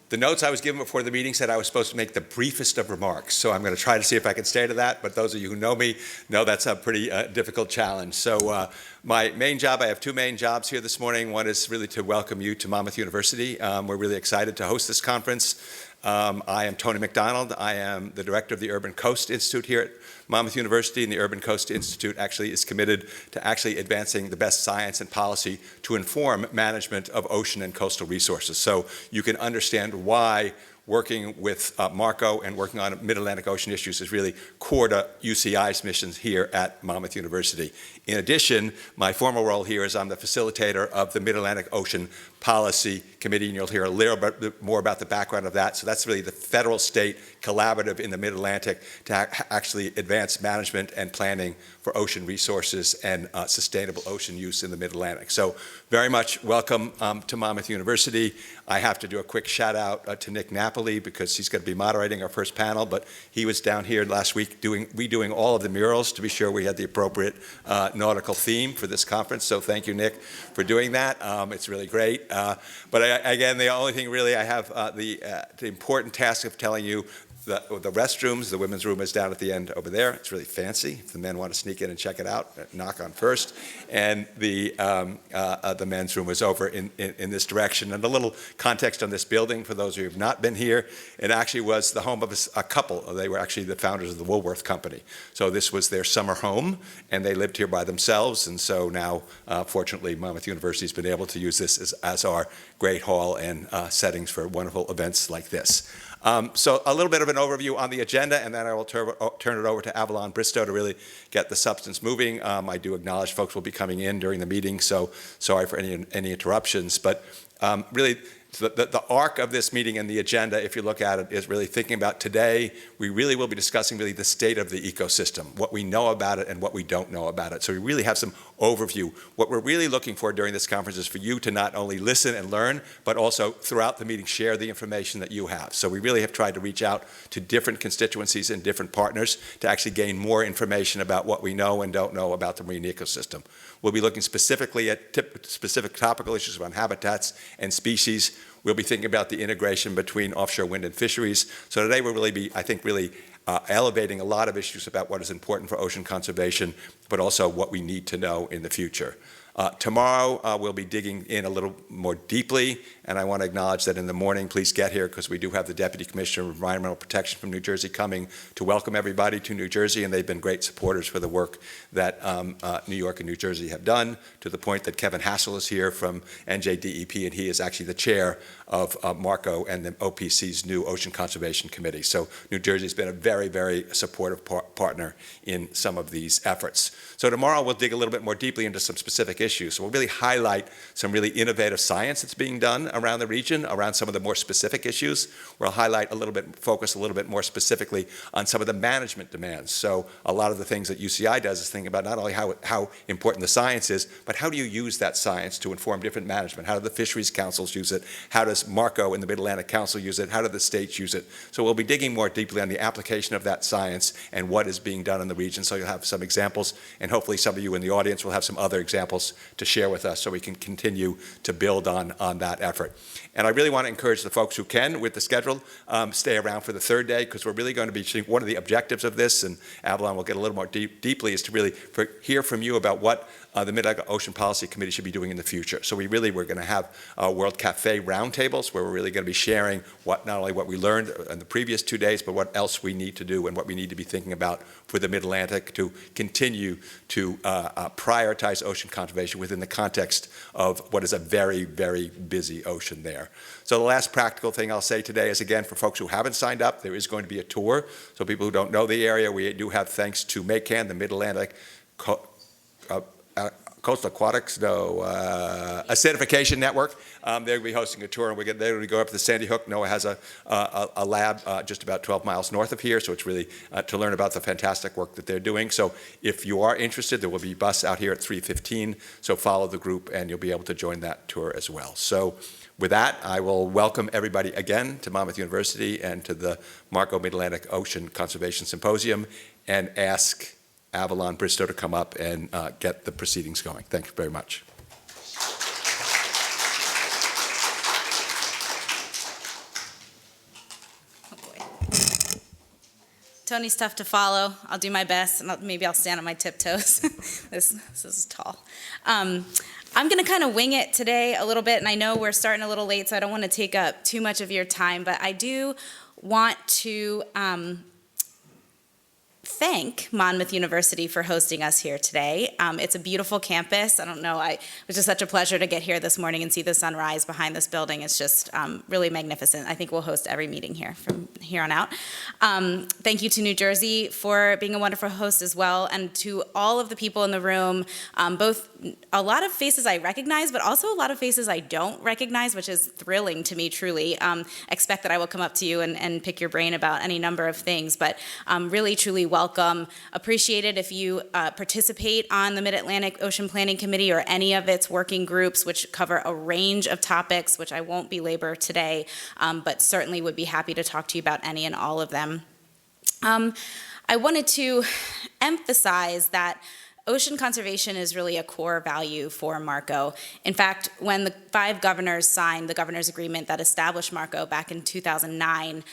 The notes I was given before the meeting said I was supposed to make the briefest of remarks, so I'm going to try to see if I can stay to that, but those of you who know me know that's a pretty difficult challenge. So my main job, I have two main jobs here this morning. One is really to welcome you to Monmouth University. We're really excited to host this conference. I am Tony MacDonald. I am the director of the Urban Coast Institute here at Monmouth University, and the Urban Coast Institute actually is committed to actually advancing the best science and policy to inform management of ocean and coastal resources. So you can understand why working with Marco and working on Mid-Atlantic Ocean issues is really core to UCI's missions here at Monmouth University. In addition, my formal role here is I'm the facilitator of the Mid-Atlantic Ocean Policy Committee, and you'll hear a little bit more about the background of that. So that's really the federal-state collaborative in the Mid-Atlantic to actually advance management and planning for ocean resources and sustainable ocean use in the Mid-Atlantic. So very much welcome to Monmouth University. I have to do a quick shout out to Nick Napoli because he's going to be moderating our first panel, but he was down here last week redoing all of the murals to be sure we had the appropriate nautical theme for this conference. So thank you, Nick, for doing that. It's really great. But again, the only thing really I have the important task of telling you the restrooms, the women's room is down at the end over there. It's really fancy. If the men want to sneak in and check it out, knock on first. And the men's room is over in this direction. And a little context on this building, for those of you who have not been here, it actually was the home of a couple. They were actually the founders of the Woolworth Company. So this was their summer home, and they lived here by themselves. And so now, fortunately, Monmouth University has been able to use this as our great hall and settings for wonderful events like this. So a little bit of an overview on the agenda, and then I will turn it over to Avalon Bristow to really get the substance moving. I do acknowledge folks will be coming in during the meeting, so sorry for any interruptions. But really, the arc of this meeting and the agenda, if you look at it, is really thinking about today. We really will be discussing really the state of the ecosystem, what we know about it and what we don't know about it. So we really have some overview. What we're really looking for during this conference is for you to not only listen and learn, but also throughout the meeting share the information that you have. So we really have tried to reach out to different constituencies and different partners to actually gain more information about what we know and don't know about the marine ecosystem. We'll be looking specifically at specific topical issues around habitats and species. We'll be thinking about the integration between offshore wind and fisheries. So today we'll really be, I think, really elevating a lot of issues about what is important for ocean conservation, but also what we need to know in the future. Tomorrow, we'll be digging in a little more deeply, and I want to acknowledge that in the morning, please get here because we do have the Deputy Commissioner of Environmental Protection from New Jersey coming to welcome everybody to New Jersey, and they've been great supporters for the work that New York and New Jersey have done, to the point that Kevin Hassel is here from NJDEP, and he is actually the chair of Marco and the OPC's new Ocean Conservation Committee. So New Jersey's been a very, very supportive partner in some of these efforts. So tomorrow we'll dig a little bit more deeply into some specific issues. So we'll really highlight some really innovative science that's being done around the region, around some of the more specific issues. We'll highlight focus a little bit more specifically on some of the management demands. So a lot of the things that UCI does is think about not only how important the science is, but how do you use that science to inform different management? How do the fisheries councils use it? How does Marco and the Mid-Atlantic Council use it? How do the states use it? So we'll be digging more deeply on the application of that science and what is being done in the region. So you'll have some examples, and hopefully some of you in the audience will have some other examples to share with us so we can continue to build on that effort. And I really want to encourage the folks who can, with the schedule, stay around for the third day, because we're really going to be one of the objectives of this, and Avalon will get a little more deeply, is to really hear from you about what the Mid-Atlantic Ocean Policy Committee should be doing in the future. So we're going to have World Cafe roundtables where we're really going to be sharing not only what we learned in the previous 2 days, but what else we need to do and what we need to be thinking about for the Mid-Atlantic to continue to prioritize ocean conservation within the context of what is a very, very busy ocean there. So the last practical thing I'll say today is, again, for folks who haven't signed up, there is going to be a tour. So people who don't know the area, we do have, thanks to MACAN, the Mid-Atlantic Coastal Aquatics, acidification network. They'll be hosting a tour, and they're going to go up to the Sandy Hook. NOAA has a lab just about 12 miles north of here, so it's really to learn about the fantastic work that they're doing. So if you are interested, there will be a bus out here at 3:15, so follow the group, and you'll be able to join that tour as well. So with that, I will welcome everybody again to Monmouth University and to the Marco Mid-Atlantic Ocean Conservation Symposium, and ask Avalon Bristow to come up and get the proceedings going. Thank you very much. Tony's tough to follow. I'll do my best, and maybe I'll stand on my tiptoes. This is tall. I'm going to kind of wing it today a little bit, and I know we're starting a little late, so I don't want to take up too much of your time, but I do want to thank Monmouth University for hosting us here today. It's a beautiful campus. I don't know, it was just such a pleasure to get here this morning and see the sunrise behind this building. It's just really magnificent. I think we'll host every meeting here from here on out. Thank you to New Jersey for being a wonderful host as well, and to all of the people in the room, both a lot of faces I recognize, but also a lot of faces I don't recognize, which is thrilling to me, truly. Expect that I will come up to you and pick your brain about any number of things, but really, truly welcome. Appreciate it if you participate on the Mid-Atlantic Ocean Planning Committee or any of its working groups, which cover a range of topics, which I won't belabor today, but certainly would be happy to talk to you about any and all of them. I wanted to emphasize that ocean conservation is really a core value for MARCO. In fact, when the 5 governors signed the governor's agreement that established MARCO back in 2009,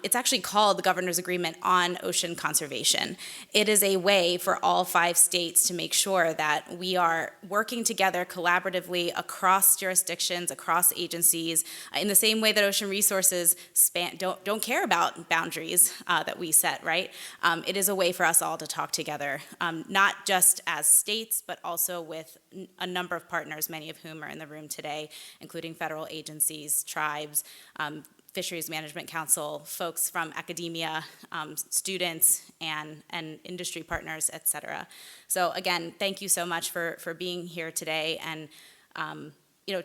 it's actually called the Governor's Agreement on Ocean Conservation. It is a way for all 5 states to make sure that we are working together collaboratively across jurisdictions, across agencies, in the same way that ocean resources don't care about boundaries that we set, right? It is a way for us all to talk together, not just as states, but also with a number of partners, many of whom are in the room today, including federal agencies, tribes, Fisheries Management Council, folks from academia, students, and industry partners, et cetera. So again, thank you so much for being here today and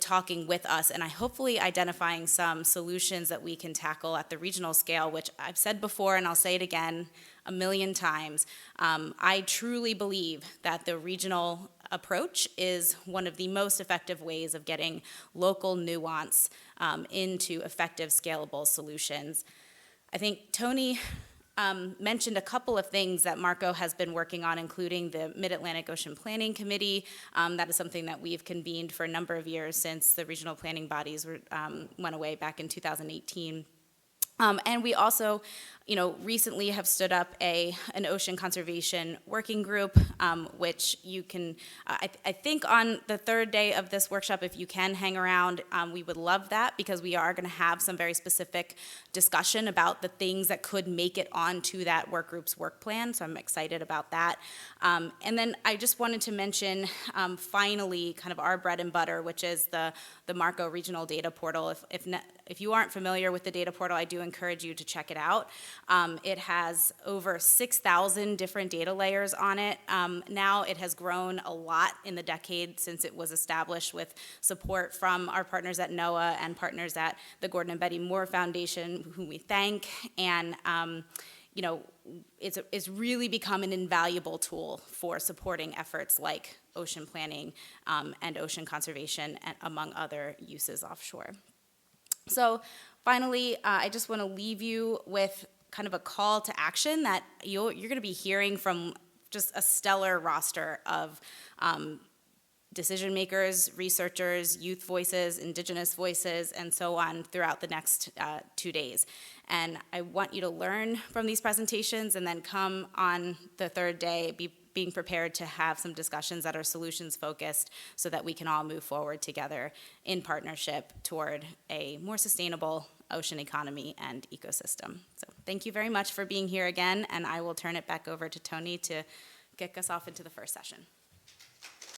talking with us, and hopefully identifying some solutions that we can tackle at the regional scale, which I've said before and I'll say it again a million times. I truly believe that the regional approach is one of the most effective ways of getting local nuance into effective, scalable solutions. I think Tony mentioned a couple of things that MARCO has been working on, including the Mid-Atlantic Ocean Planning Committee. That is something that we've convened for a number of years since the regional planning bodies went away back in 2018. And we also, recently have stood up an ocean conservation working group, which you can, I think on the 3rd day of this workshop, if you can hang around, we would love that, because we are going to have some very specific discussion about the things that could make it onto that work group's work plan, so I'm excited about that. And then I just wanted to mention, finally, kind of our bread and butter, which is the MARCO Regional Data Portal. If you aren't familiar with the data portal, I do encourage you to check it out. It has over 6,000 different data layers on it. Now it has grown a lot in the decade since it was established, with support from our partners at NOAA and partners at the Gordon and Betty Moore Foundation, whom we thank. And it's really become an invaluable tool for supporting efforts like ocean planning and ocean conservation, and among other uses offshore. So finally, I just want to leave you with kind of a call to action that you're going to be hearing from just a stellar roster of decision makers, researchers, youth voices, indigenous voices, and so on throughout the next 2 days. And I want you to learn from these presentations, and then come on the 3rd day, being prepared to have some discussions that are solutions focused, so that we can all move forward together in partnership toward a more sustainable ocean economy and ecosystem. So thank you very much for being here again, and I will turn it back over to Tony to kick us off into the first session.